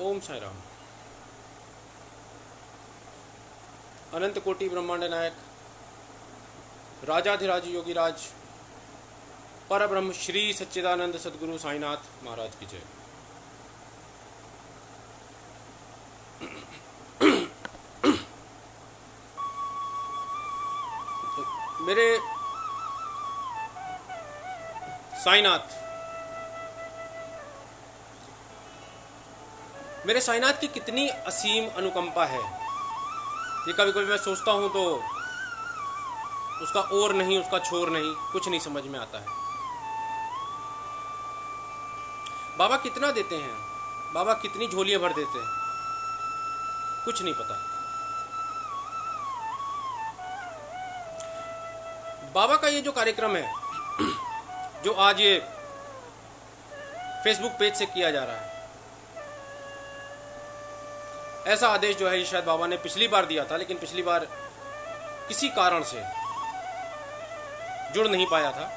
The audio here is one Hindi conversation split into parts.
ओम साई राम। अनंत कोटि ब्रह्मांड नायक राजाधिराज योगीराज परब्रह्म श्री सच्चिदानंद सद्गुरु साईनाथ महाराज की जय। मेरे साईनाथ, मेरे साईनाथ की कितनी असीम अनुकंपा है, ये कभी कभी मैं सोचता हूं तो उसका और नहीं, उसका छोर नहीं, कुछ नहीं समझ में आता है। बाबा कितना देते हैं, बाबा कितनी झोलियां भर देते हैं, कुछ नहीं पता। बाबा का ये जो कार्यक्रम है, जो आज ये फेसबुक पेज से किया जा रहा है, ऐसा आदेश जो है ये शायद बाबा ने पिछली बार दिया था, लेकिन पिछली बार किसी कारण से जुड़ नहीं पाया था।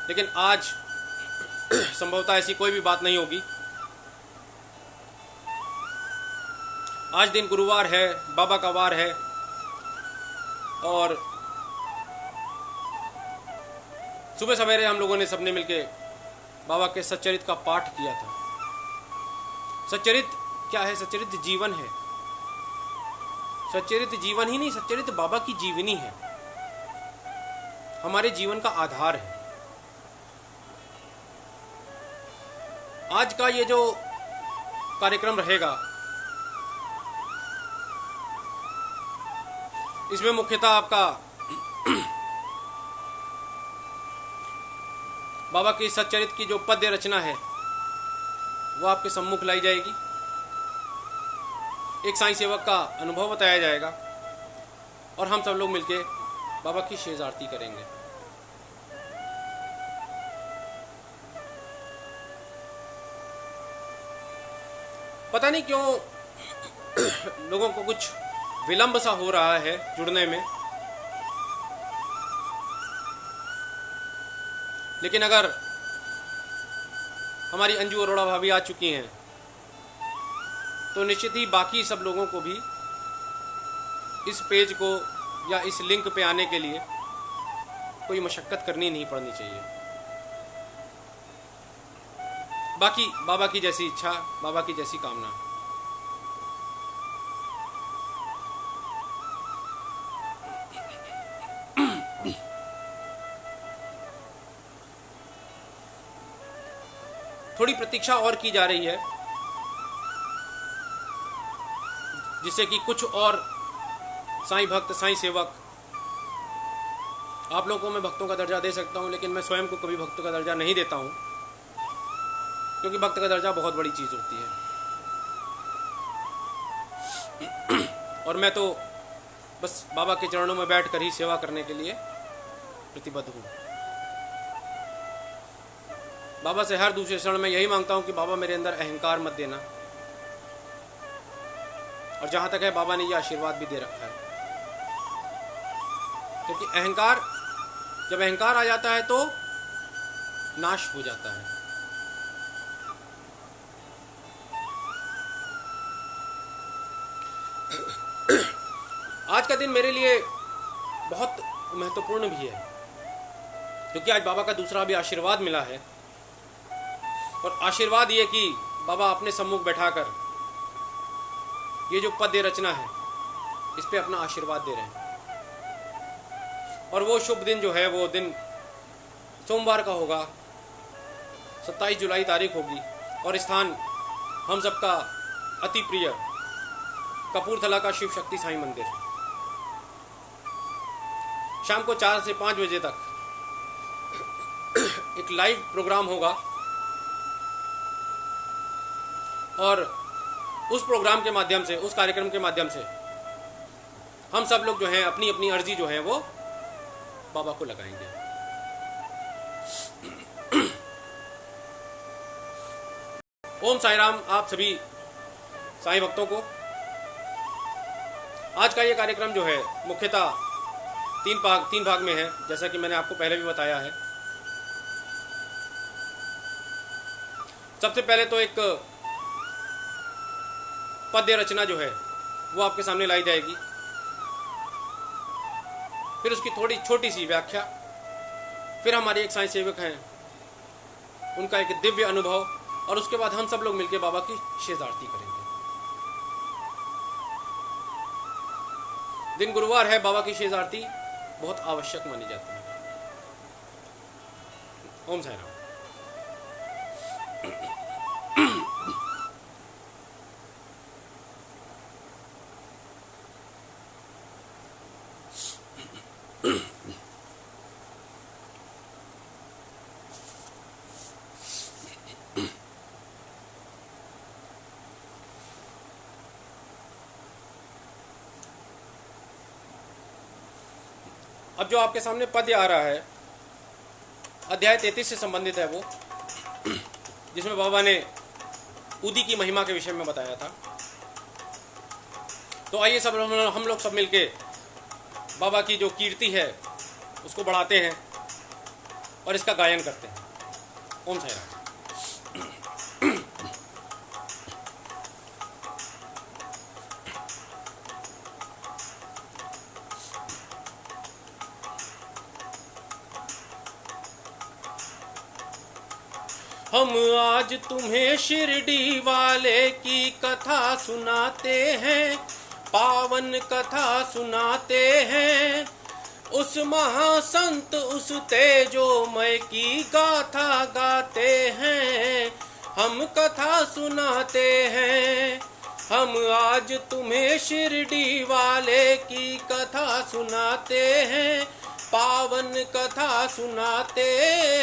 लेकिन आज संभवतः ऐसी कोई भी बात नहीं होगी। आज दिन गुरुवार है, बाबा का वार है, और सुबह सवेरे हम लोगों ने सबने मिलके बाबा के सच्चरित्र का पाठ किया था। सच्चरित्र क्या है? सच्चरित्र जीवन है। सच्चरित्र जीवन ही नहीं, सच्चरित्र बाबा की जीवनी है, हमारे जीवन का आधार है। आज का ये जो कार्यक्रम रहेगा, इसमें मुख्यतः आपका बाबा की सच्चरित्र की जो पद्य रचना है वो आपके सम्मुख लाई जाएगी। एक साईं सेवक का अनुभव बताया जाएगा और हम सब लोग मिलके बाबा की शेज आरती करेंगे। पता नहीं क्यों लोगों को कुछ विलंब सा हो रहा है जुड़ने में, लेकिन अगर हमारी अंजू अरोड़ा भाभी आ चुकी हैं तो निश्चित ही बाकी सब लोगों को भी इस पेज को या इस लिंक पे आने के लिए कोई मशक्कत करनी नहीं पड़नी चाहिए। बाकी बाबा की जैसी इच्छा, बाबा की जैसी कामना। थोड़ी प्रतीक्षा और की जा रही है, जिससे कि कुछ और साईं भक्त, साईं सेवक, आप लोगों को मैं भक्तों का दर्जा दे सकता हूं, लेकिन मैं स्वयं को कभी भक्तों का दर्जा नहीं देता हूं, क्योंकि भक्त का दर्जा बहुत बड़ी चीज होती है। और मैं तो बस बाबा के चरणों में बैठकर ही सेवा करने के लिए प्रतिबद्ध हूं। बाबा से हर दूसरे क्षण में यही मांगता हूं कि बाबा मेरे अंदर अहंकार मत देना, और जहां तक है बाबा ने यह आशीर्वाद भी दे रखा है, क्योंकि अहंकार, जब अहंकार आ जाता है तो नाश हो जाता है। आज का दिन मेरे लिए बहुत महत्वपूर्ण भी है, क्योंकि आज बाबा का दूसरा भी आशीर्वाद मिला है, और आशीर्वाद ये कि बाबा अपने सम्मुख बैठाकर ये जो पद्य रचना है इस पे अपना आशीर्वाद दे रहे हैं। और वो शुभ दिन जो है, वो दिन सोमवार का होगा, 27 जुलाई तारीख होगी, और स्थान हम सबका अति प्रिय कपूरथला का शिव शक्ति साईं मंदिर। शाम को 4 से 5 बजे तक एक लाइव प्रोग्राम होगा, और उस प्रोग्राम के माध्यम से, उस कार्यक्रम के माध्यम से हम सब लोग जो हैं अपनी अपनी अर्जी जो है वो बाबा को लगाएंगे। ओम साई राम आप सभी साईं भक्तों को। आज का ये कार्यक्रम जो है मुख्यतः तीन भाग में है, जैसा कि मैंने आपको पहले भी बताया है। सबसे पहले तो एक पद्य रचना जो है वो आपके सामने लाई जाएगी, फिर उसकी थोड़ी छोटी सी व्याख्या, फिर हमारे एक साईं सेवक हैं उनका एक दिव्य अनुभव, और उसके बाद हम सब लोग मिलकर बाबा की शेष आरती करेंगे। दिन गुरुवार है, बाबा की शेष आरती बहुत आवश्यक मानी जाती है। ओम साईं राम। अब जो आपके सामने पद्य आ रहा है अध्याय 33 से संबंधित है वो, जिसमें बाबा ने उदी की महिमा के विषय में बताया था। तो आइए सब हम लोग सब मिलके बाबा की जो कीर्ति है उसको बढ़ाते हैं और इसका गायन करते हैं। ओम साईं राम। हम आज तुम्हें शिरडी वाले की कथा सुनाते हैं, पावन कथा सुनाते हैं। उस महासंत उस तेजोमय की गाथा गाते हैं, हम कथा सुनाते हैं। हम आज तुम्हें शिरडी वाले की कथा सुनाते हैं, पावन कथा सुनाते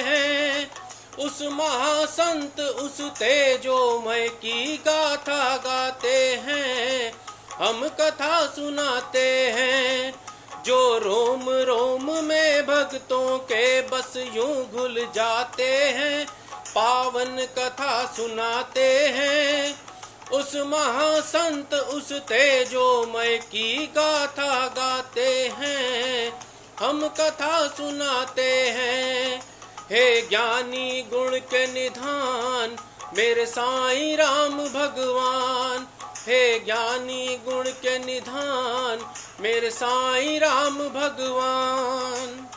हैं। उस महासंत उस तेजोमय की गाथा गाते हैं, हम कथा सुनाते हैं। जो रोम रोम में भक्तों के बस यूं घुल जाते हैं, पावन कथा सुनाते हैं। उस महासंत उस तेजोमय की गाथा गाते हैं, हम कथा सुनाते हैं। हे ज्ञानी गुण के निधान मेरे साईं राम भगवान, हे ज्ञानी गुण के निधान मेरे साईं राम भगवान।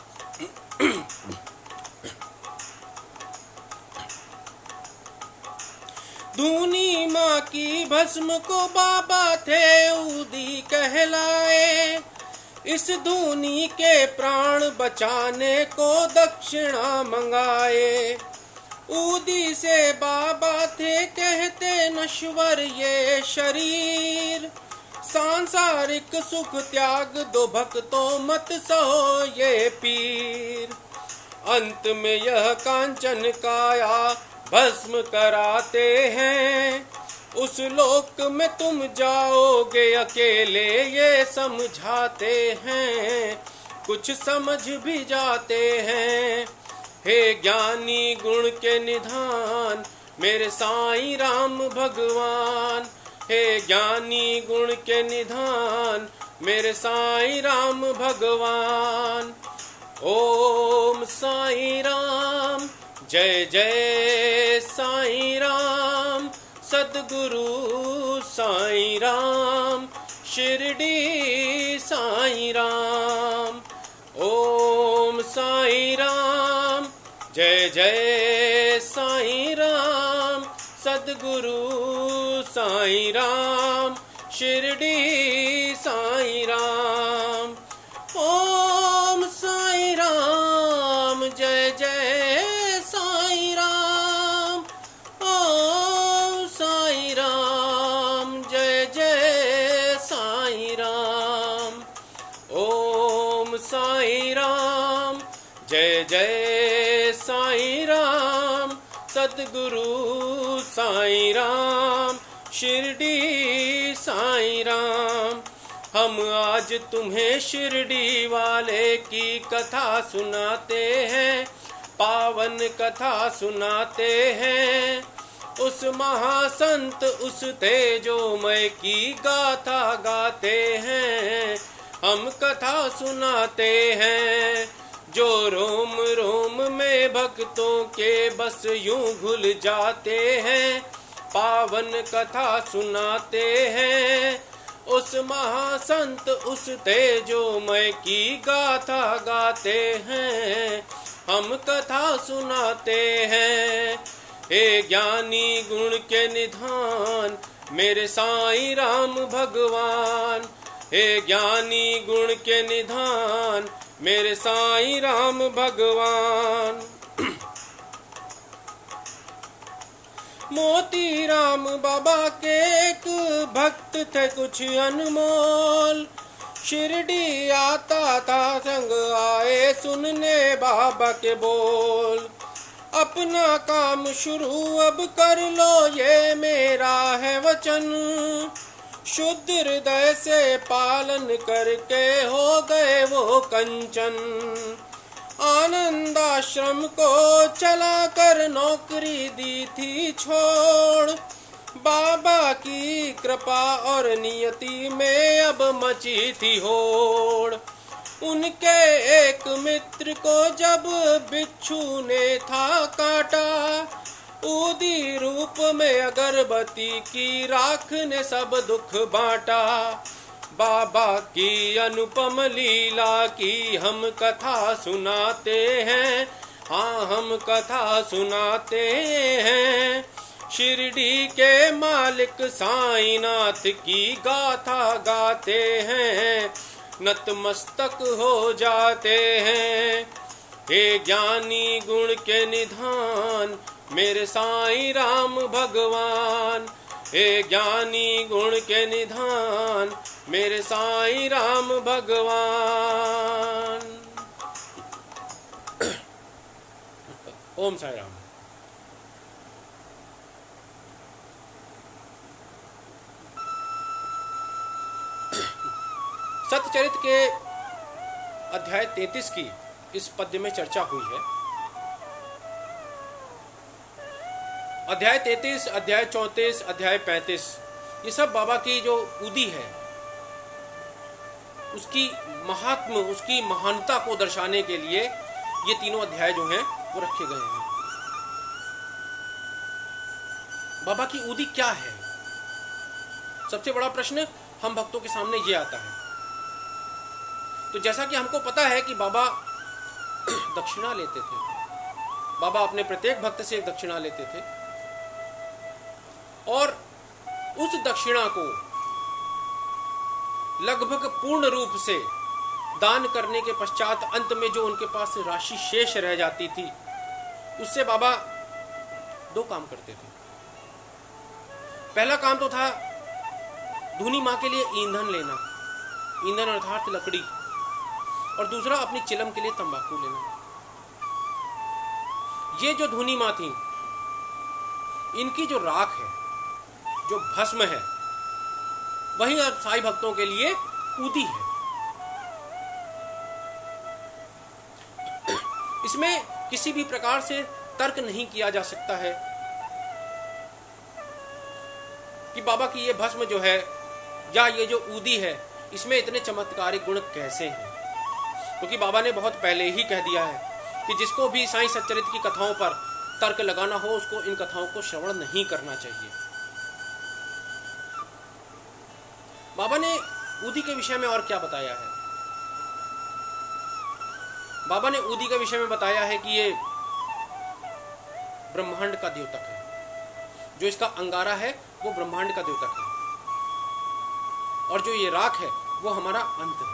दूनी माँ की भस्म को बाबा थे उदी कहलाए, इस दूनी के प्राण बचाने को दक्षिणा मंगाए। उदी से बाबा थे कहते नश्वर ये शरीर, सांसारिक सुख त्याग दो भक्तों मत सहो ये पीर। अंत में यह कांचन काया भस्म कराते हैं, उस लोक में तुम जाओगे अकेले ये समझाते हैं, कुछ समझ भी जाते हैं। हे ज्ञानी गुण के निधान मेरे साईं राम भगवान, हे ज्ञानी गुण के निधान मेरे साईं राम भगवान। ओम साईं राम, जय जय साईं राम। सद्गुरु साईं राम, शिरडी साईं राम। ओम साईं राम, जय जय साईं राम। सद्गुरु साईं राम, शिरडी साईं राम। ओम साईं राम, जय जय साईं राम। ओम साईं राम, जय जय साईं राम। ओम साईं राम, जय जय साईं राम। सद्गुरु साईं राम, शिरडी साईं राम। हम आज तुम्हें शिरडी वाले की कथा सुनाते हैं, पावन कथा सुनाते हैं। उस महासंत उस तेजोमय की गाथा गाते हैं, हम कथा सुनाते हैं। जो रोम रोम में भक्तों के बस यूं घुल जाते हैं, पावन कथा सुनाते हैं। उस महासंत उस तेजोमय की गाथा गाते हैं, हम कथा सुनाते हैं। हे ज्ञानी गुण के निधान मेरे साईं राम भगवान, हे ज्ञानी गुण के निधान मेरे साईं राम भगवान। मोती राम बाबा के एक भक्त थे कुछ अनमोल, शिरडी आता था संग आए सुनने बाबा के बोल। अपना काम शुरू अब कर लो ये मेरा है वचन, शुद्ध हृदय से पालन करके हो गए वो कंचन। आनंद आश्रम को चला कर नौकरी दी थी छोड़, बाबा की कृपा और नियति में अब मची थी होड़। उनके एक मित्र को जब बिच्छू ने था काटा, ऊदी रूप में अगरबत्ती की राख ने सब दुख बांटा। बाबा की अनुपम लीला की हम कथा सुनाते हैं, हाँ हम कथा सुनाते हैं। शिरडी के मालिक साईनाथ की गाथा गाते हैं, नतमस्तक हो जाते हैं। हे ज्ञानी गुण के निधान मेरे साईं राम भगवान, हे ज्ञानी गुण के निधान मेरे साईं राम भगवान। ओम साई राम। सत्यचरित के अध्याय 33 की इस पद्य में चर्चा हुई है। अध्याय 33, अध्याय 34, अध्याय 35 ये सब बाबा की जो उदी है उसकी महात्म, उसकी महानता को दर्शाने के लिए ये तीनों अध्याय जो हैं वो रखे गए हैं। बाबा की उदी क्या है? सबसे बड़ा प्रश्न हम भक्तों के सामने ये आता है। तो जैसा कि हमको पता है कि बाबा दक्षिणा लेते थे, बाबा अपने प्रत्येक भक्त से एक दक्षिणा लेते थे और उस दक्षिणा को लगभग पूर्ण रूप से दान करने के पश्चात अंत में जो उनके पास राशि शेष रह जाती थी उससे बाबा दो काम करते थे। पहला काम तो था धूनी माँ के लिए ईंधन लेना, ईंधन अर्थात लकड़ी, और दूसरा अपनी चिलम के लिए तंबाकू लेना। ये जो धूनी माँ थी इनकी जो राख है, जो भस्म है, वही अब साईं भक्तों के लिए उदी है। इसमें किसी भी प्रकार से तर्क नहीं किया जा सकता है कि बाबा की ये भस्म जो है या ये जो उदी है इसमें इतने चमत्कारिक गुण कैसे हैं, क्योंकि बाबा ने बहुत पहले ही कह दिया है कि जिसको भी साईं सच्चरित्र की कथाओं पर तर्क लगाना हो उसको इन कथाओं को श्रवण नहीं करना चाहिए। बाबा ने उदी के विषय में और क्या बताया है? बाबा ने उदी के विषय में बताया है कि ये ब्रह्मांड का द्योतक है, जो इसका अंगारा है वो ब्रह्मांड का द्योतक है, और जो ये राख है वो हमारा अंत है।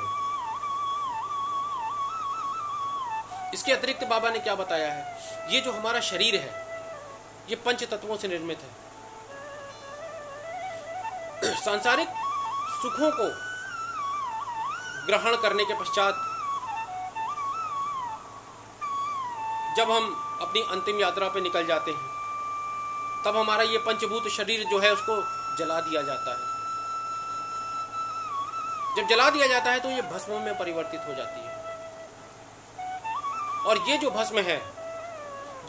इसके अतिरिक्त बाबा ने क्या बताया है? ये जो हमारा शरीर है ये पंच तत्वों से निर्मित है। सांसारिक सुखों को ग्रहण करने के पश्चात जब हम अपनी अंतिम यात्रा पे निकल जाते हैं तब हमारा ये पंचभूत शरीर जो है उसको जला दिया जाता है। जब जला दिया जाता है तो ये भस्म में परिवर्तित हो जाती है, और ये जो भस्म है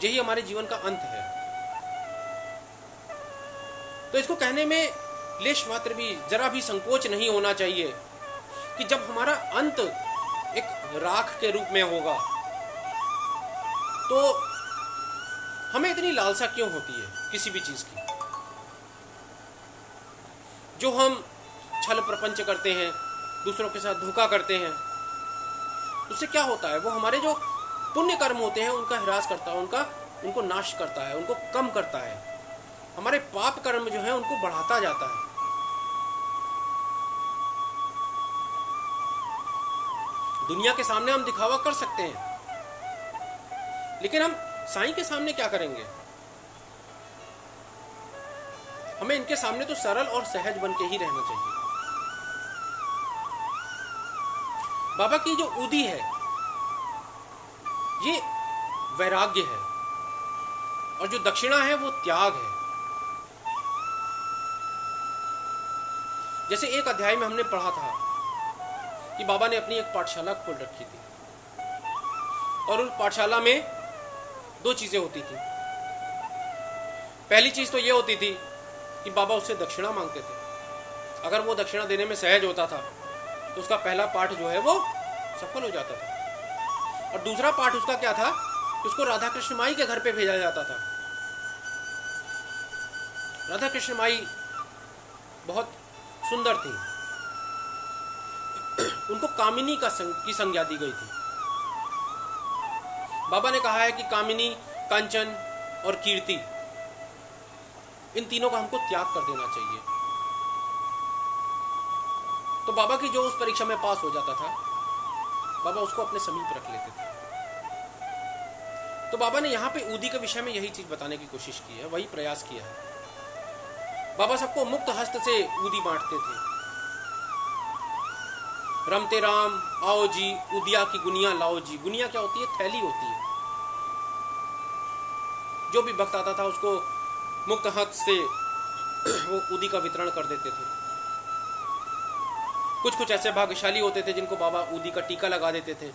यही हमारे जीवन का अंत है। तो इसको कहने में लेश मात्र भी, जरा भी संकोच नहीं होना चाहिए कि जब हमारा अंत एक राख के रूप में होगा तो हमें इतनी लालसा क्यों होती है किसी भी चीज की? जो हम छल प्रपंच करते हैं, दूसरों के साथ धोखा करते हैं, उससे क्या होता है? वो हमारे जो पुण्य कर्म होते हैं उनका ह्रास करता है, उनको नाश करता है, उनको कम करता है। हमारे पाप कर्म जो है उनको बढ़ाता जाता है। दुनिया के सामने हम दिखावा कर सकते हैं, लेकिन हम साईं के सामने क्या करेंगे? हमें इनके सामने तो सरल और सहज बन के ही रहना चाहिए। बाबा की जो उदी है ये वैराग्य है, और जो दक्षिणा है वो त्याग है। जैसे एक अध्याय में हमने पढ़ा था कि बाबा ने अपनी एक पाठशाला खोल रखी थी, और उस पाठशाला में दो चीजें होती थी। पहली चीज तो ये होती थी कि बाबा उससे दक्षिणा मांगते थे। अगर वो दक्षिणा देने में सहज होता था तो उसका पहला पाठ जो है वो सफल हो जाता था। और दूसरा पाठ उसका क्या था कि उसको राधा कृष्ण माई के घर पे भेजा जाता था। राधा कृष्ण माई बहुत सुंदर थी, उनको कामिनी की संज्ञा दी गई थी। बाबा ने कहा है कि कामिनी, कांचन और कीर्ति, इन तीनों का हमको त्याग कर देना चाहिए। तो बाबा की जो उस परीक्षा में पास हो जाता था, बाबा उसको अपने समीप रख लेते थे। तो बाबा ने यहाँ पे ऊदी के विषय में यही चीज बताने की कोशिश की है, वही प्रयास किया है। बाबा सबको मुक्त हस्त से ऊदी बांटते थे। रमते राम आओ जी, उदिया की गुनिया लाओ जी। गुनिया क्या होती है? थैली होती है। जो भी भक्त आता था उसको मुक्त हस्त से वो ऊदी का वितरण कर देते थे। कुछ ऐसे भाग्यशाली होते थे जिनको बाबा ऊदी का टीका लगा देते थे।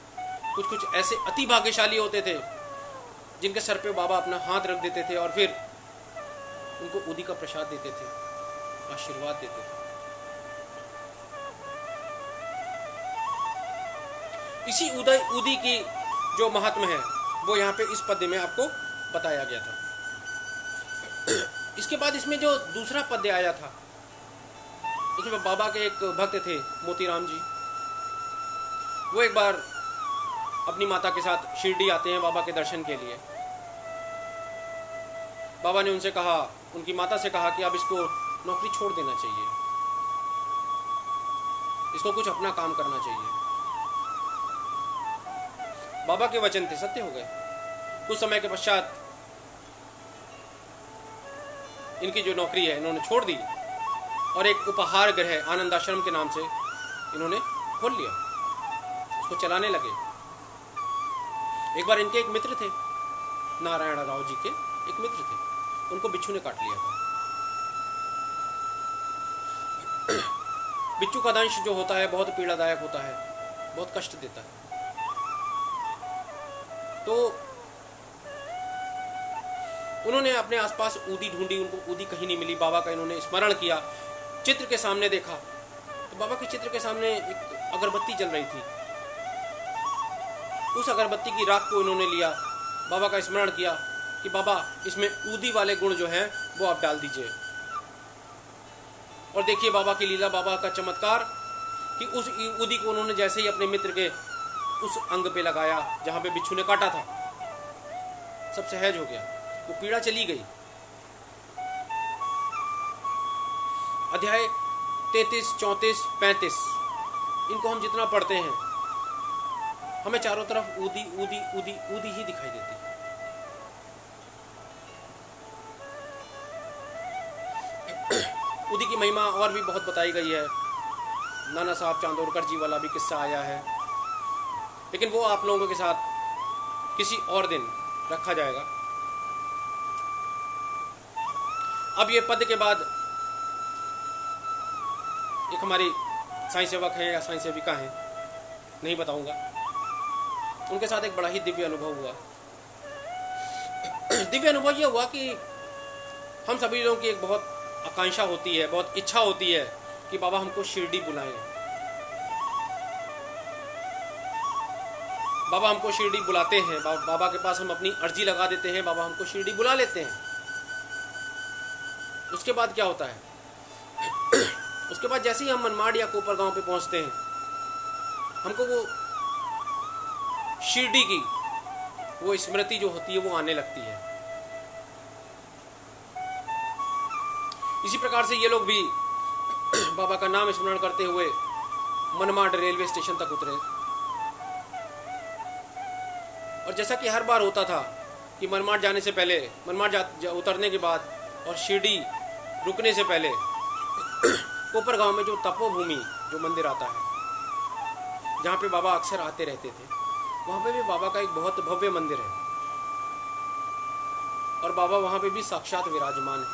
कुछ ऐसे अति भाग्यशाली होते थे जिनके सर पे बाबा अपना हाथ रख देते थे और फिर उनको ऊदी का प्रसाद देते थे, आशीर्वाद देते थे। इसी ऊदी की जो महात्म है वो यहाँ पे इस पद्य में आपको बताया गया था। इसके बाद इसमें जो दूसरा पद्य आया था उसमें बाबा के एक भक्त थे मोतीराम जी। वो एक बार अपनी माता के साथ शिरडी आते हैं बाबा के दर्शन के लिए। बाबा ने उनसे कहा, उनकी माता से कहा कि अब इसको नौकरी छोड़ देना चाहिए, इसको कुछ अपना काम करना चाहिए। बाबा के वचन थे, सत्य हो गए। कुछ समय के पश्चात इनकी जो नौकरी है इन्होंने छोड़ दी और एक उपहार गृह आनंद आश्रम के नाम से इन्होंने खोल लिया, उसको चलाने लगे। एक बार इनके एक मित्र थे, नारायण राव जी के एक मित्र थे, उनको बिच्छू ने काट लिया था। बिच्छू का दंश जो होता है बहुत पीड़ादायक होता है, बहुत कष्ट देता है। तो उन्होंने अपने आसपास ऊदी ढूंढी, उनको ऊदी कहीं नहीं मिली। बाबा का इन्होंने स्मरण किया, चित्र के सामने देखा तो बाबा के चित्र के सामने एक अगरबत्ती जल रही थी। उस अगरबत्ती की राख को इन्होंने लिया, बाबा का स्मरण किया कि बाबा इसमें ऊदी वाले गुण जो हैं वो आप डाल दीजिए। और देखिए बाबा की लीला, बाबा का चमत्कार कि उस ऊदी को उन्होंने जैसे ही अपने मित्र के उस अंग पे लगाया जहां पे बिच्छू ने काटा था, सब सहज हो गया, वो पीड़ा चली गई। अध्याय 33, 34, 35 इनको हम जितना पढ़ते हैं हमें चारों तरफ ऊदी ऊदी ऊदी ऊदी ही दिखाई देती है। ऊदी की महिमा और भी बहुत बताई गई है। नाना साहब चांदोरकर जी वाला भी किस्सा आया है, लेकिन वो आप लोगों के साथ किसी और दिन रखा जाएगा। अब ये पद के बाद एक हमारी साईं सेवक है या साईं सेविका है, नहीं बताऊंगा, उनके साथ एक बड़ा ही दिव्य अनुभव हुआ। दिव्य अनुभव यह हुआ कि हम सभी लोगों की एक बहुत आकांक्षा होती है, बहुत इच्छा होती है कि बाबा हमको शिरडी बुलाएं। बाबा हमको शिरडी बुलाते हैं, बाबा के पास हम अपनी अर्जी लगा देते हैं, बाबा हमको शिरडी बुला लेते हैं। उसके बाद क्या होता है? उसके बाद जैसे ही हम मनमाड या कोपर गांव पे पहुंचते हैं, हमको वो शिरडी की वो स्मृति जो होती है वो आने लगती है। इसी प्रकार से ये लोग भी बाबा का नाम स्मरण करते हुए मनमाड रेलवे स्टेशन तक उतरे। और जैसा कि हर बार होता था कि मनमाड जाने से पहले, मनमाड उतरने के बाद और शिरडी रुकने से पहले कोपर गांव में जो तपोभूमि जो मंदिर आता है, जहाँ पे बाबा अक्सर आते रहते थे, वहाँ पे भी बाबा का एक बहुत भव्य मंदिर है और बाबा वहाँ पे भी साक्षात विराजमान है।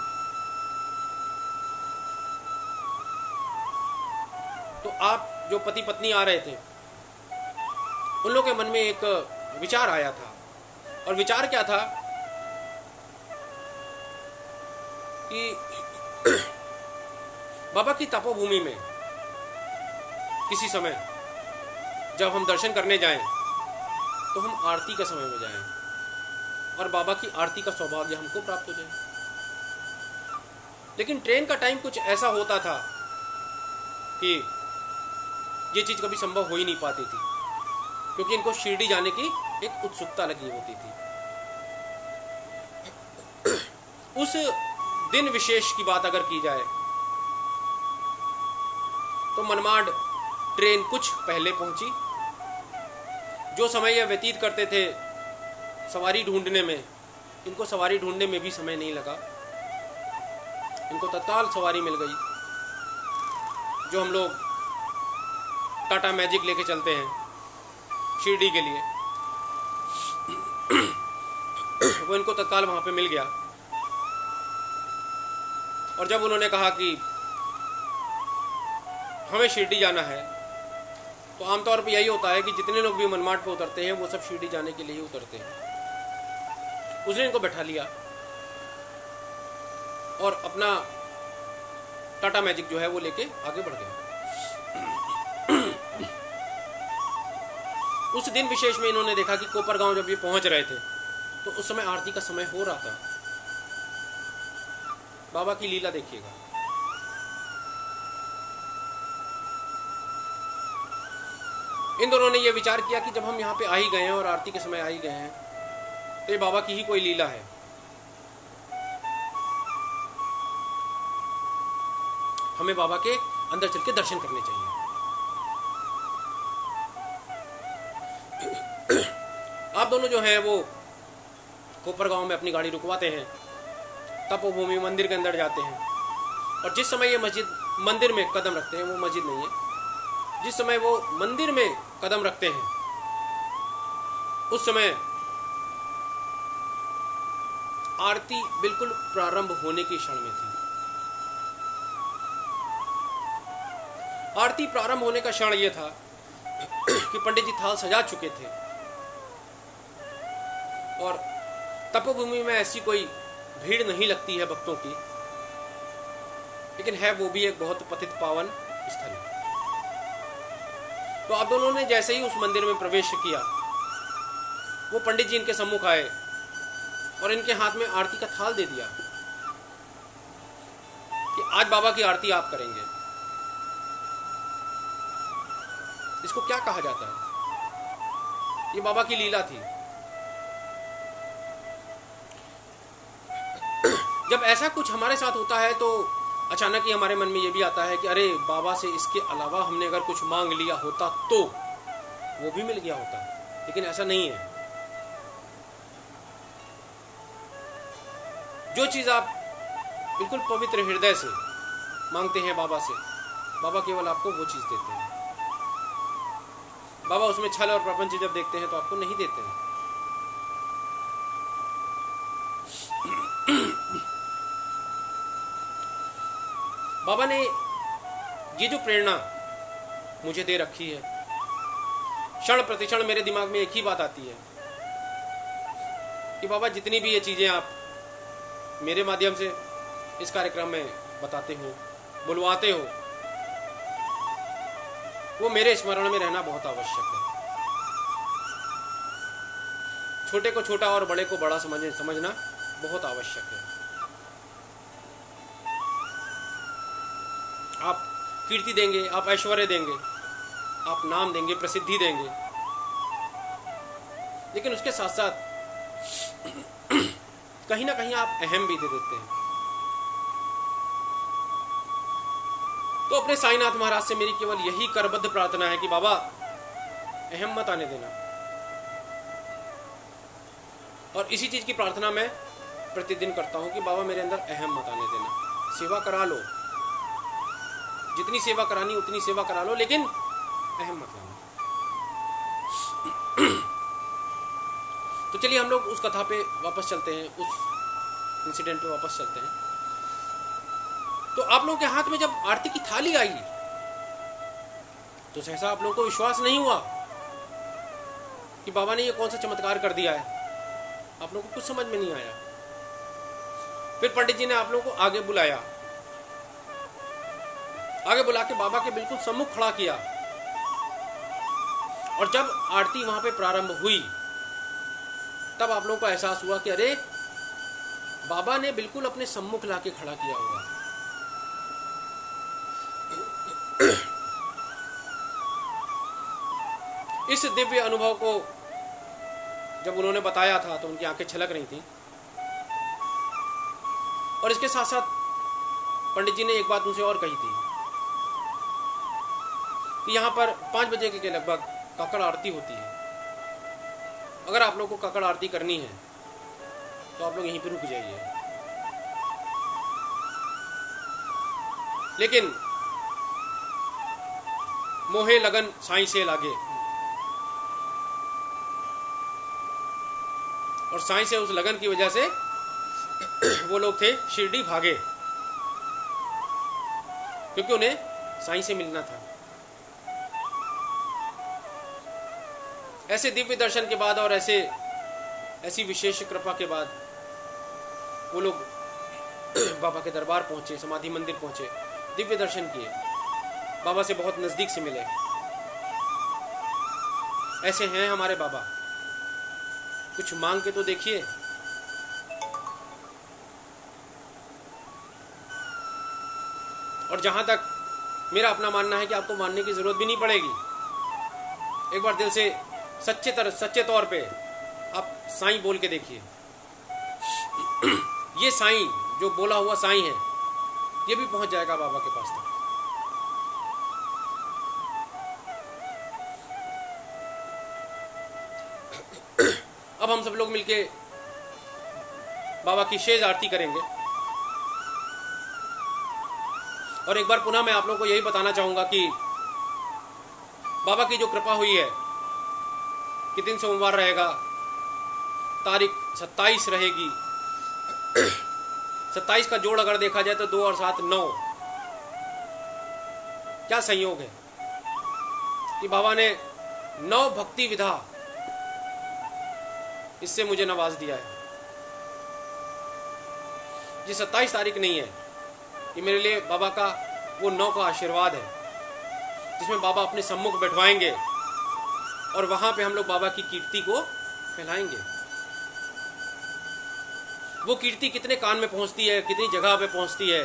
तो आप जो पति पत्नी आ रहे थे, उन लोगों के मन में एक विचार आया था। और विचार क्या था कि बाबा की तपोभूमि में किसी समय जब हम दर्शन करने जाएं तो हम आरती के समय में जाएं और बाबा की आरती का सौभाग्य हमको प्राप्त हो जाए। लेकिन ट्रेन का टाइम कुछ ऐसा होता था कि ये चीज कभी संभव हो ही नहीं पाती थी, क्योंकि इनको शिरडी जाने की एक उत्सुकता लगी होती थी। उस दिन विशेष की बात अगर की जाए तो मनमाड ट्रेन कुछ पहले पहुंची। जो समय यह व्यतीत करते थे सवारी ढूंढने में, इनको सवारी ढूंढने में भी समय नहीं लगा। इनको तत्काल सवारी मिल गई। जो हम लोग टाटा मैजिक लेके चलते हैं शिरडी के लिए, वो इनको तत्काल वहां पे मिल गया। और जब उन्होंने कहा कि हमें शिरडी जाना है, तो आमतौर पे यही होता है कि जितने लोग भी मनमाड पे उतरते हैं वो सब शिरडी जाने के लिए ही उतरते हैं। उसने इनको बैठा लिया और अपना टाटा मैजिक जो है वो लेके आगे बढ़ गया। उस दिन विशेष में इन्होंने देखा कि कोपर गांव जब ये पहुंच रहे थे तो उस समय आरती का समय हो रहा था। बाबा की लीला देखिएगा। इन दोनों ने यह विचार किया कि जब हम यहाँ पे आ ही गए हैं और आरती के समय आ ही गए हैं, तो ये बाबा की ही कोई लीला है। हमें बाबा के अंदर चल के दर्शन करने चाहिए। आप दोनों जो है वो कोपर गांव में अपनी गाड़ी रुकवाते हैं, तपोभूमि मंदिर के अंदर जाते हैं। और जिस समय ये मंदिर में कदम रखते हैं, वो मस्जिद नहीं है, जिस समय वो मंदिर में कदम रखते हैं उस समय आरती बिल्कुल प्रारंभ होने की क्षण में थी। आरती प्रारंभ होने का क्षण ये था कि पंडित जी थाल सजा चुके थे और तपोभूमि में ऐसी कोई भीड़ नहीं लगती है भक्तों की, लेकिन है वो भी एक बहुत पतित पावन स्थल। तो आप दोनों ने जैसे ही उस मंदिर में प्रवेश किया, वो पंडित जी इनके सम्मुख आए और इनके हाथ में आरती का थाल दे दिया कि आज बाबा की आरती आप करेंगे। इसको क्या कहा जाता है? ये बाबा की लीला थी। जब ऐसा कुछ हमारे साथ होता है तो अचानक ही हमारे मन में ये भी आता है कि अरे बाबा से इसके अलावा हमने अगर कुछ मांग लिया होता तो वो भी मिल गया होता, लेकिन ऐसा नहीं है। जो चीज आप बिल्कुल पवित्र हृदय से मांगते हैं बाबा से, बाबा केवल आपको वो चीज देते हैं। बाबा उसमें छल और प्रपंच जब देखते हैं तो आपको नहीं देते हैं। बाबा ने ये जो प्रेरणा मुझे दे रखी है, क्षण प्रतिक्षण मेरे दिमाग में एक ही बात आती है कि बाबा जितनी भी ये चीजें आप मेरे माध्यम से इस कार्यक्रम में बताते हो, बुलवाते हो, वो मेरे स्मरण में रहना बहुत आवश्यक है। छोटे को छोटा और बड़े को बड़ा समझना बहुत आवश्यक है। आप कीर्ति देंगे, आप ऐश्वर्य देंगे, आप नाम देंगे, प्रसिद्धि देंगे, लेकिन उसके साथ साथ कहीं ना कहीं आप अहम भी दे देते हैं। तो अपने साईनाथ महाराज से मेरी केवल यही करबद्ध प्रार्थना है कि बाबा अहम मत आने देना। और इसी चीज की प्रार्थना मैं प्रतिदिन करता हूं कि बाबा मेरे अंदर अहम मत आने देना। सेवा करा लो, जितनी सेवा करानी उतनी सेवा करा लो, लेकिन अहम मत लाना। तो चलिए हम लोग उस कथा पे वापस चलते हैं, उस इंसिडेंट पे वापस चलते हैं। तो आप लोगों के हाथ में जब आरती की थाली आई तो सहसा आप लोगों को विश्वास नहीं हुआ कि बाबा ने ये कौन सा चमत्कार कर दिया है। आप लोगों को कुछ समझ में नहीं आया। फिर पंडित जी ने आप लोगों को आगे बुलाया, आगे बुला के बाबा के बिल्कुल सम्मुख खड़ा किया, और जब आरती वहां पे प्रारंभ हुई तब आप लोगों को एहसास हुआ कि अरे बाबा ने बिल्कुल अपने सम्मुख लाके खड़ा किया हुआ है। इस दिव्य अनुभव को जब उन्होंने बताया था तो उनकी आंखें छलक रही थी। और इसके साथ साथ पंडित जी ने एक बात उनसे और कही थी कि यहां पर 5 बजे के लगभग काकड़ आरती होती है। अगर आप लोग को काकड़ आरती करनी है तो आप लोग यहीं पर रुक जाइए, लेकिन मोहे लगन साईं से लागे, और साईं से उस लगन की वजह से वो लोग थे शिरडी भागे, क्योंकि उन्हें साईं से मिलना था। ऐसे दिव्य दर्शन के बाद और ऐसी विशेष कृपा के बाद वो लोग बाबा के दरबार पहुंचे, समाधि मंदिर पहुंचे, दिव्य दर्शन किए, बाबा से बहुत नजदीक से मिले। ऐसे हैं हमारे बाबा, कुछ मांग के तो देखिए। और जहां तक मेरा अपना मानना है कि आपको मानने की जरूरत भी नहीं पड़ेगी। एक बार दिल से सच्चे तौर पे आप साईं बोल के देखिए। ये साईं जो बोला हुआ साईं है, ये भी पहुंच जाएगा बाबा के पास तक। अब हम सब लोग मिलके बाबा की शेष आरती करेंगे। और एक बार पुनः मैं आप लोगों को यही बताना चाहूंगा कि बाबा की जो कृपा हुई है कि दिन सोमवार रहेगा, तारीख 27 रहेगी। 27 का जोड़ अगर देखा जाए तो 2 और 7 9। क्या संयोग है कि बाबा ने 9 भक्ति विधा इससे मुझे नवाज दिया है। ये 27 तारीख नहीं है, ये मेरे लिए बाबा का वो 9 का आशीर्वाद है, जिसमें बाबा अपने सम्मुख बैठवाएंगे और वहां पे हम लोग बाबा की कीर्ति को फैलाएंगे। वो कीर्ति कितने कान में पहुंचती है, कितनी जगह पे पहुंचती है,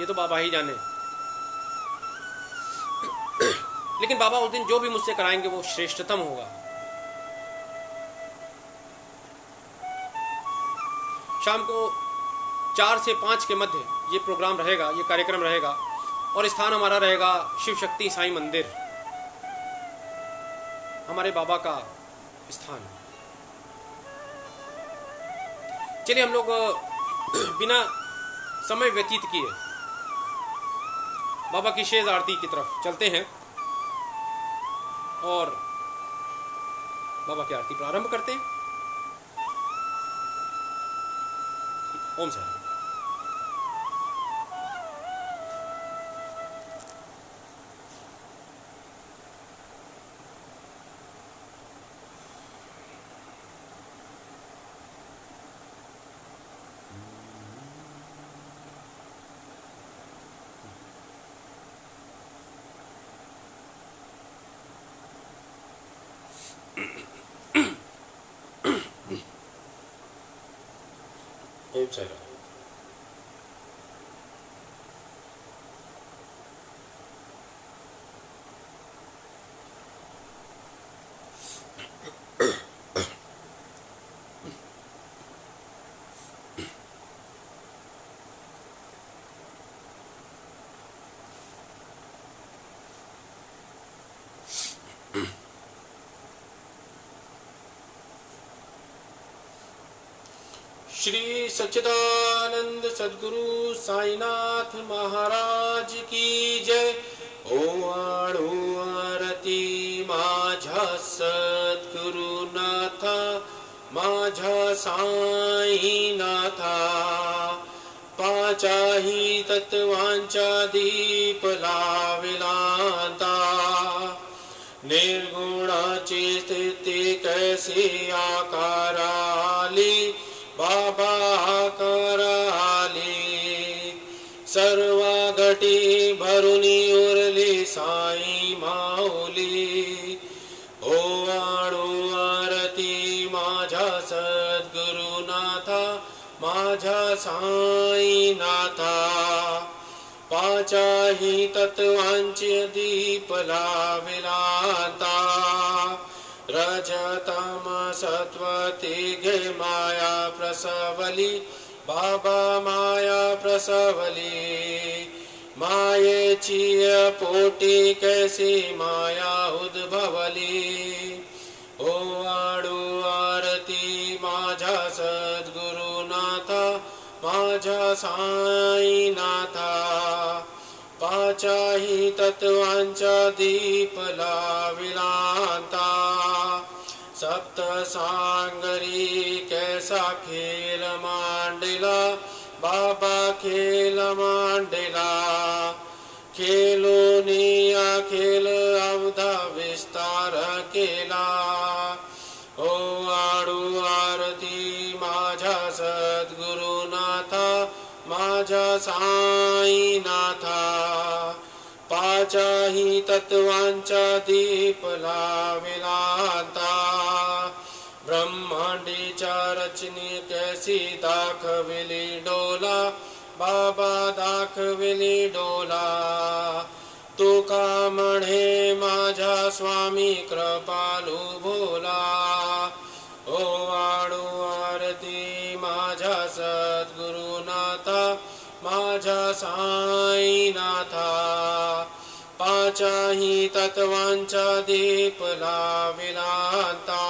ये तो बाबा ही जाने। लेकिन बाबा उस दिन जो भी मुझसे कराएंगे वो श्रेष्ठतम होगा। शाम को 4 से 5 के मध्य ये प्रोग्राम रहेगा, ये कार्यक्रम रहेगा, और स्थान हमारा रहेगा शिव शक्ति साईं मंदिर, हमारे बाबा का स्थान। चलिए हम लोग बिना समय व्यतीत किए बाबा की शेष आरती की तरफ चलते हैं और बाबा की आरती प्रारंभ करते हैं। ओम साईं। ओम साईराम. श्री सच्चिदानंद सद्गुरु साईनाथ महाराज की जय. ओवाळू आरती माझ्या सद्गुरुनाथा, माझ्या साईनाथा. पाचाही तत्वांचा दीप लाविलांता, निर्गुणाची स्थिती कैसी आकाराली, बाबा कराली. सर्व घटी भरुनी उरली साई माऊली. ओवाळू आरती माझ्या सद्गुरुनाथा, माझ्या साईनाथा. पाचाही तत्वांचे दीप लाविलांता, रजतम सत्व तिघे माया प्रसवली, बाबा माया प्रसवली. मायेची पोटी कैसी माया उद्भवली. ओवाळू आरती माझ्या सद्गुरुनाथा, माझ्या साईनाथा. पाचाही तत्वांचा दीप लाविलांता, सप्त सांगरी कैसा खेल मांडिला, बाबा खेल मांडिला. खेलोनिया खेल अवधा विस्तार केला. ओवाळू आरती माझ्या सद्गुरुनाथा, माझ्या साईनाथा. पाचाही तत्वांचा दीप लाविलांता, ब्रह्मांडीच्या रचनी कैसी दाखविली डोला, बाबा दाखविली डोला. तुका म्हणे माझ्या स्वामी कृपालू भोला. ओवाळू आरती माझ्या सद्गुरुनाथा, माझ्या साईनाथा. पाचाही तत्वांचा दीप लाविलांता,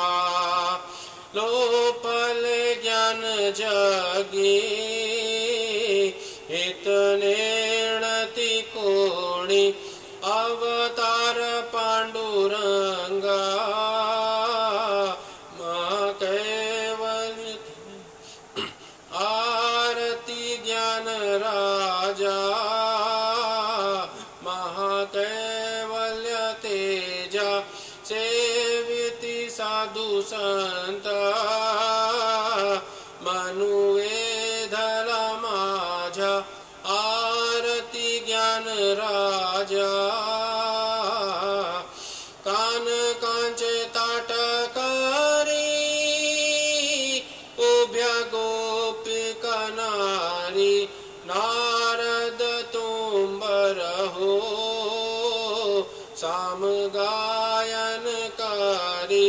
लोपले ज्ञान जगी, हित नेणती कोणी. अवतार पांडुरंगा, आरती ज्ञान राजा. महाकैवल्य तेजा, सेविती साधू संत. मनुवेधला माझ्या, आरती ज्ञान राजा. कानकांचे ताटकारी, उभ्या गोपिका नारी. नारद तुंबर हो, सामगायन कारी.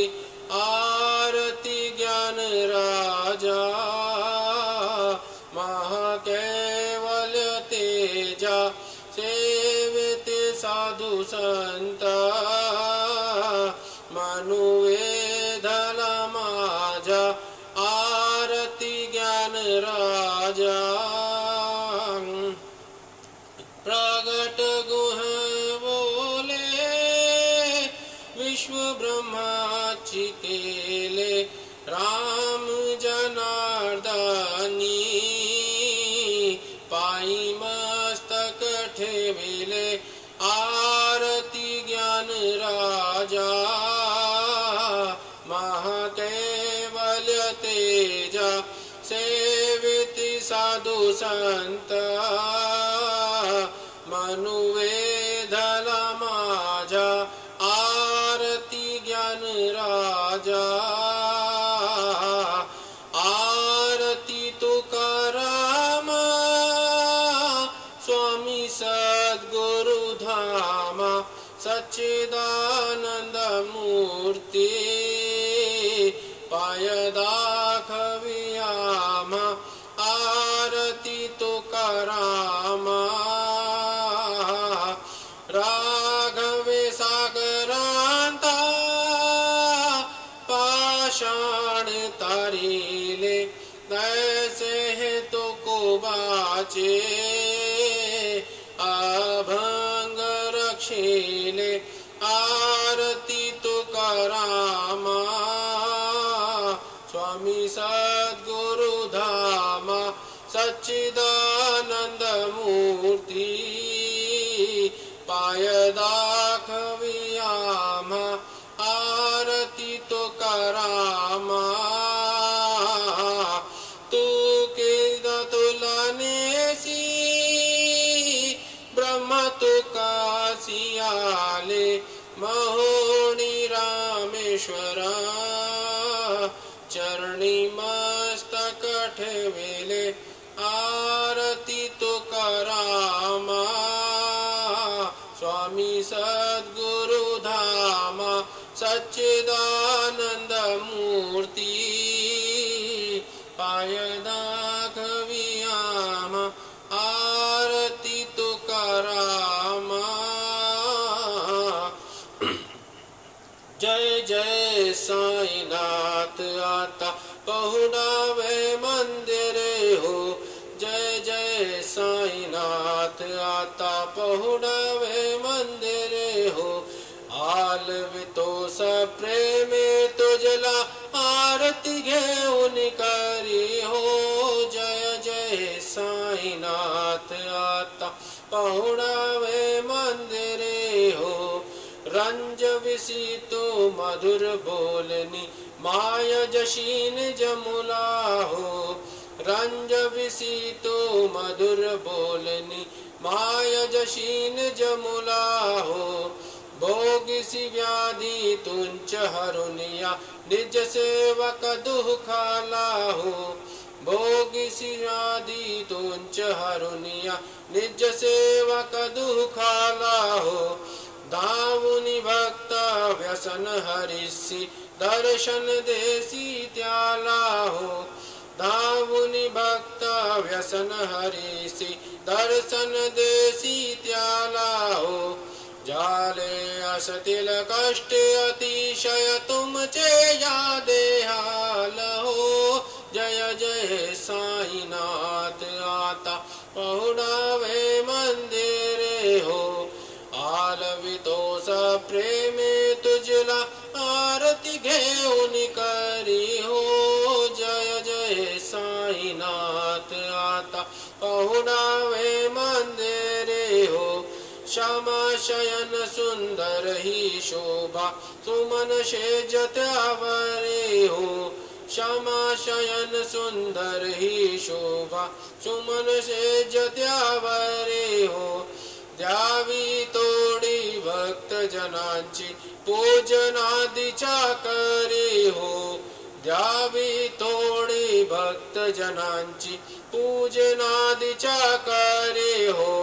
आरती ज्ञान राजा, महाकैवल्य तेजा. सेविते साधू संत, मनुवेधला माझ्या, आरती ज्ञान राजा. प्रगट गुह बोले, विश्व ब्रह्माची केले. राम जनार्दनी, पायी मस्तक ठेविले. आरती ज्ञान राजा, महाकैवल्य तेजा. सेविती साधू संत, मनुवेधला माझ्या, आरती ज्ञान राजा. आरती तुकार सच्चिदानंद मूर्ति पाय दाखवियामा आरती तुकारामा राघवे सागरांता पाषाण तारिले तैसे है तुकोबाचे अभंग रक्षिले आरती तुकारामा स्वामी सद्गुरु धामा सच्चिदानंद मूर्ति पाय दाखवियामा आरती तुकारामा तू के तुलनेसी ब्रह्म तुका सियाले महोनी रामेश्वरा चरणी मस्तक ठेविले आरती तुकारामा स्वामी सद्गुरु धामा सच्चिदानंद मूर्ति पाय दाखवियामा आरती तुकारामा जय जय साईनाथ आता पहुँचावे मंदिरे हो जय जय साईनाथ आता पहुँचावे मंदिरे हो आलवितो सप्रेमे तुझला आरती घेऊन करी हो जय जय साईनाथ आता पहुँचावे मंदिरे हो रंज विसितो मधुर बोलनी माय जशीन जमुला हो रंज विसितो मधुर बोलनी माय जशीन जमुला हो भोगिसी व्याधि तुंच हरुनिया निज सेवक दुखाला हो भोगिसी व्याधि तुंच हरुनिया निज सेवक दुखाला हो दामुनि भक्त व्यसन हरिषि दर्शन देसी त्याला हो दामुनि भक्त व्यसन हरिषि दर्शन देसी त्याला हो जाले असतिल कष्ट अतिशय तुमचे यादे हाल हो जय जय साईनाथ आता पहुँचावे मंदिरे हो आलवितो सप्रेमे तुझला आरती घेऊन करी हो जय जय साईनाथ आता पहुँचावे मंदिरे हो श्यामा शयन सुंदर ही शोभा सुमन शेज त्यावरे हो श्यामा शयन सुंदर ही शोभा सुमन शेज त्यावरे हो द्यावी तोडी भक्त जनांची पूजनादीच्या करे हो द्यावी तोडी भक्त जनांची पूजनादीच्या करे हो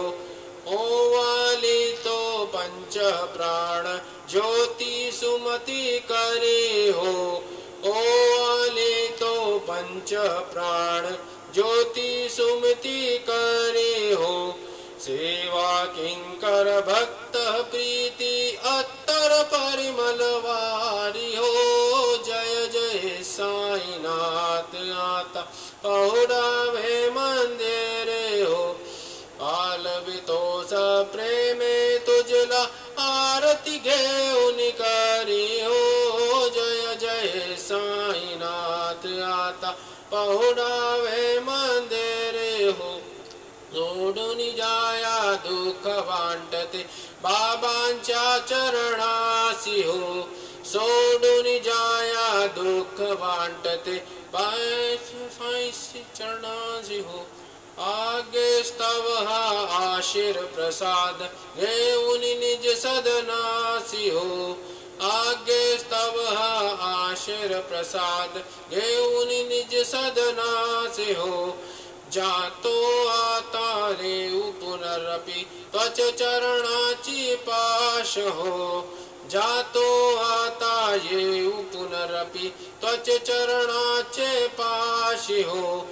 ओवाली तो पंच प्राण ज्योति सुमति करे हो ओवाली तो पंच प्राण ज्योति सुमति करे हो सेवा किंकर भक्त प्रीति अत्तर परिमलवारी हो जय जय साईनाथ आता पहुँचावे मंदिरे हो आलवितो सप्रेमे तुझला आरती घेऊन करी हो जय जय साईनाथ आता पहुँचावे मंदिरे हो सोडून जाया दुःख वाटते बाबांच्या चरणासी हो सोडून जाया दुःख वाटते बाबांच्या चरणासी हो आगे स्तव हा आशीर प्रसाद घेऊन निज सदनासी हो आगे स्तव हा आशीर प्रसाद घेऊन निज सदनासी हो जातो आता रे पुनः पुनरपि त्वच चरणाची पाश हो जातो आता येऊ पुनरपि त्वच चरणाचे पाशी हो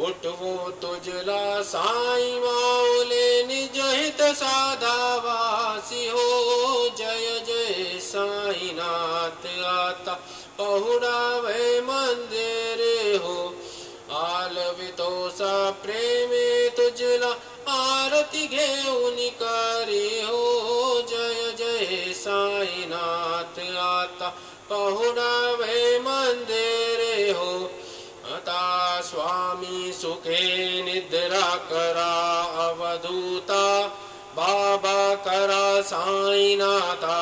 उठवो तुझला साई माऊले निज हित साधावासी हो जय जय साईनाथ आता पहुडावे मंदिरे हो आलवितो सा प्रेमे तुझला आरती घेऊन करी हो जय जय साईनाथ आता पहुडावे मंदिरे हो आता स्वामी सुखे निद्रा करा अवधूता बाबा करा साईनाथा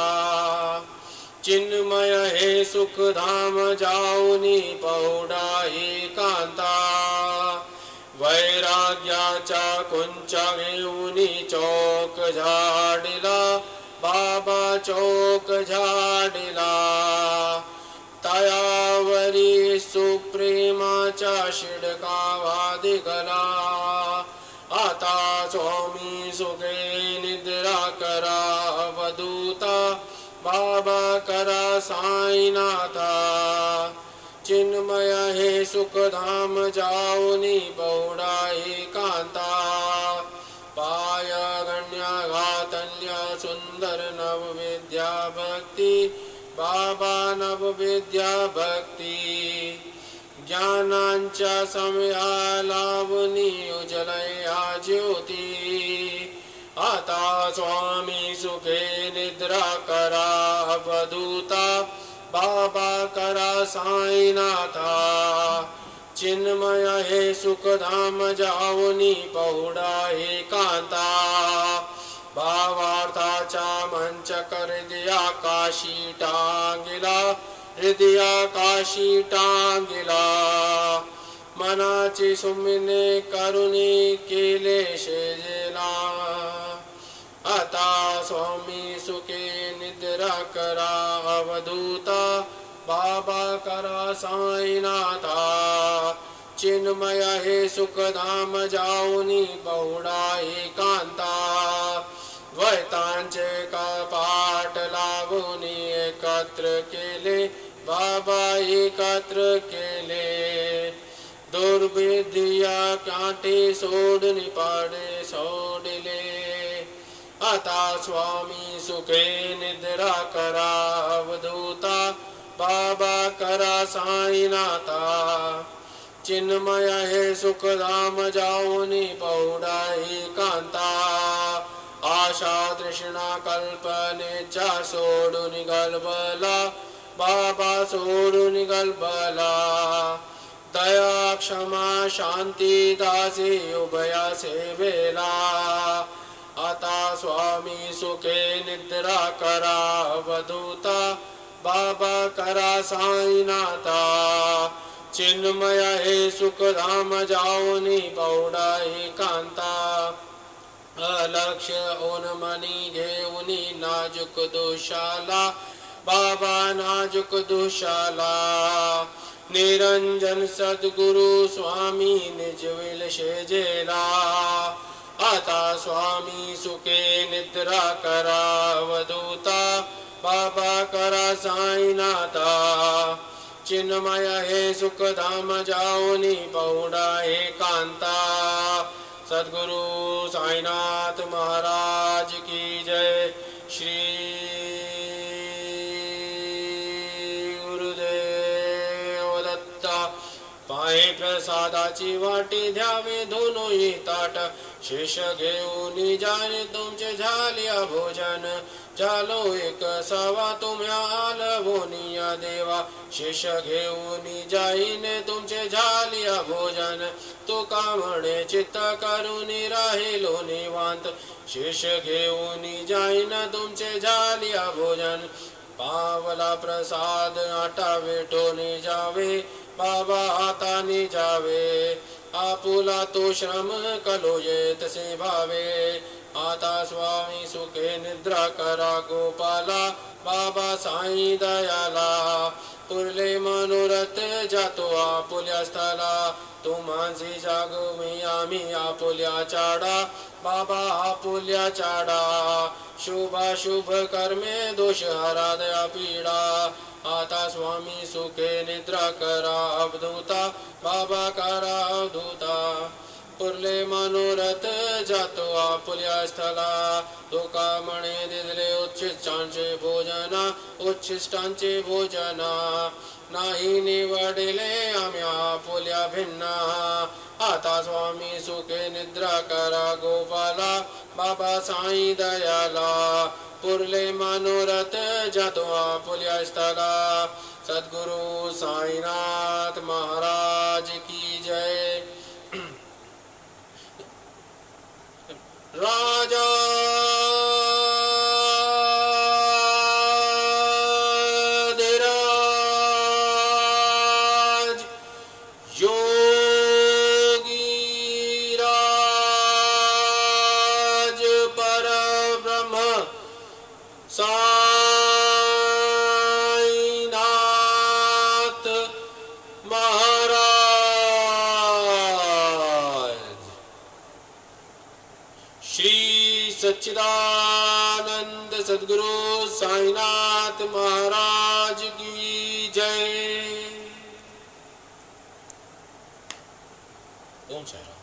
चिन्मय हे सुखधाम जाऊनी पहुडा एकांता वैराग्याच्या कुंचा घेऊनी चौक झाडिला बाबा चौक झाडिला तयावरी सुप्रेमाचा शिडकावा दिगला आता स्वामी सुखे निद्रा करा अवधूता बाबा करा साईनाथा चिन्मय हे सुखधाम जाऊनी पहुडा एकांता पाय गण्य घातल्य सुंदर नवविद्या भक्ती बाबा नवविद्या भक्ती ज्ञानांच्या समया लावणी उजलया ज्योती आता स्वामी सुखे निद्रा करा अवधूता बाबा करा साईनाथा चिन्मय हे सुखधाम जाऊनी पहुडा एकांता भावार्थाचा मंच कर दिया काशी टांगिला हृदया काशी टांगिला मनाची सुमिने करुणी केले शेजेला आता स्वामी सुखे निद्रा करा अवधूता बाबा करा साईनाथा चिन्मय हे सुखधाम जाऊनी पहुडा एकांता द्वैतांचे कपाट लावूनी एकत्र केले बाबा एकत्र केले दुर्विधिया काटे सोडून पाडे सोडले आता स्वामी सुखे निद्रा करा अवधूता बाबा करा साईनाथा चिन्मय हे सुखधाम जाऊनी पहुडा एकांता आशा तृष्णा कल्पनेच्या सोडून गलबला बाबा सोडून गलबला दया क्षमा शांती दासी उभया सेवेला आता स्वामी सुखे निद्रा करा अवधूता बाबा करा साईनाथा चिन्मय हे सुखधाम जाऊनी पहुडा एकांता अलक्ष्य ओनमनी घेऊनी नाजुक दोषाला बाबा नाजुक दोषाला निरंजन सद्गुरु स्वामी निजविल शेजेला आता स्वामी सुखे निद्रा करा अवधूता बाबा करा साईनाथा चिन्मय हे सुखधाम जाऊनी पहुडा एकांता सद्गुरु साईनाथ महाराज की जय श्री गुरुदेव दत्ता पाहे प्रसादाची वाटी द्यावे दोनोही ताट शेष घेऊन जाणे तुमचे झाल्या भोजन चालो एक सावा तुम्हा आलवोनिया देवा शेष घेऊन जाईने तुमचे झालिया भोजन तो कामणे चित्त करून राहिलो निवांत शेष घेऊन जाईन तुमचे झालिया भोजन पावला प्रसाद आटा वेठोने जावे बाबा हाताने जावे आपुला तो श्रम कलोये तसे भावे आता स्वामी सुखे निद्रा करा गोपाला बाबा साई दयाला पुरले मनोरथ जातो आपुल्या स्थला तू मानसी जागो मी आम्ही आपुल्या चाडा बाबा आपुल्या चाडा शुभ शुभ कर्मे दोष हरा दया पीडा आता स्वामी सुखे निद्रा करा अवधूता बाबा करा अवधूता पुरले मनोरथ जातो आपुल्या स्थला तुका म्हणे दिले उच्छिष्टांचे भोजना उच्छिष्टांचे भोजना नाही निवडले आम्ही आपुल्या भिन्ना आता स्वामी सुखे निद्रा करा गोपाला बाबा साई दयाला पुरले मनोरथ जातो आपुल्या स्थला सद्गुरु साईनाथ महाराज की जय। राजा धीराज योगी राज परब्रह्म साईनाथ महाराज श्री सच्चिदानंद सद्गुरु साईनाथ महाराज की जय। ओम साईं राम।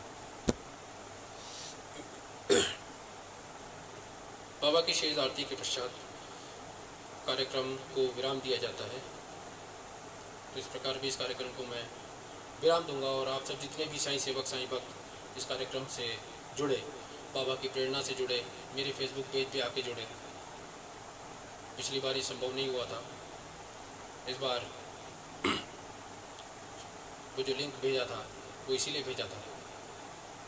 बाबा की शेष आरती के पश्चात कार्यक्रम को विराम दिया जाता है। तो इस प्रकार भी इस कार्यक्रम को मैं विराम दूंगा और आप सब जितने भी साईं सेवक साईं भक्त इस कार्यक्रम से जुड़े, बाबा की प्रेरणा से जुड़े, मेरे फेसबुक पेज पे आके जुड़े। पिछली बार ये संभव नहीं हुआ था। इस बार वो जो लिंक भेजा था वो इसीलिए भेजा था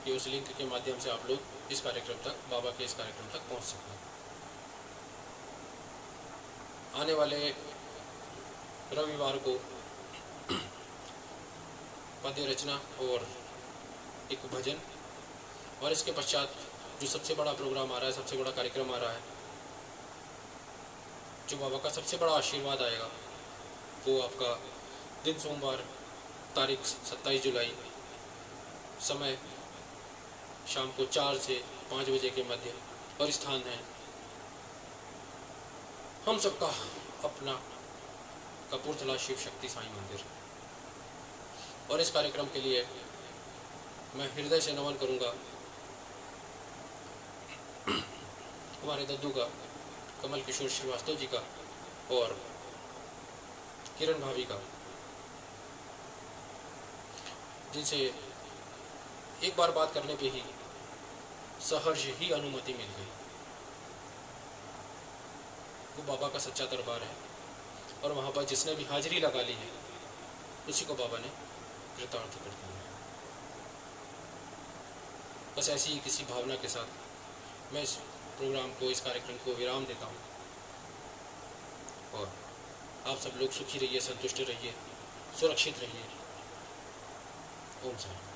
कि उस लिंक के माध्यम से आप लोग इस कार्यक्रम तक, बाबा के इस कार्यक्रम तक पहुंच सकें। आने वाले रविवार को पद्य रचना और एक भजन, और इसके पश्चात जो सबसे बड़ा प्रोग्राम आ रहा है, सबसे बड़ा कार्यक्रम आ रहा है, जो बाबा का सबसे बड़ा आशीर्वाद आएगा, वो आपका दिन सोमवार तारीख 27 जुलाई, समय शाम को 4 से 5 बजे के मध्य, और स्थान है हम सबका अपना कपूरथला शिव शक्ति साईं मंदिर। और इस कार्यक्रम के लिए मैं हृदय से नमन करूंगा हमारे दद्दू का, कमल किशोर श्रीवास्तव जी का और किरण भाभी का, जिनसे एक बार बात करने पे ही सहर्ष ही अनुमति मिल गई। वो बाबा का सच्चा दरबार है और वहाँ पर जिसने भी हाजिरी लगा ली है उसी को बाबा ने कृतार्थ कर दिया है। बस ऐसी ही किसी भावना के साथ मैं इस प्रोग्राम को, इस कार्यक्रम को विराम देता हूँ और आप सब लोग सुखी रहिए, संतुष्ट रहिए, सुरक्षित रहिए। ओम साईं।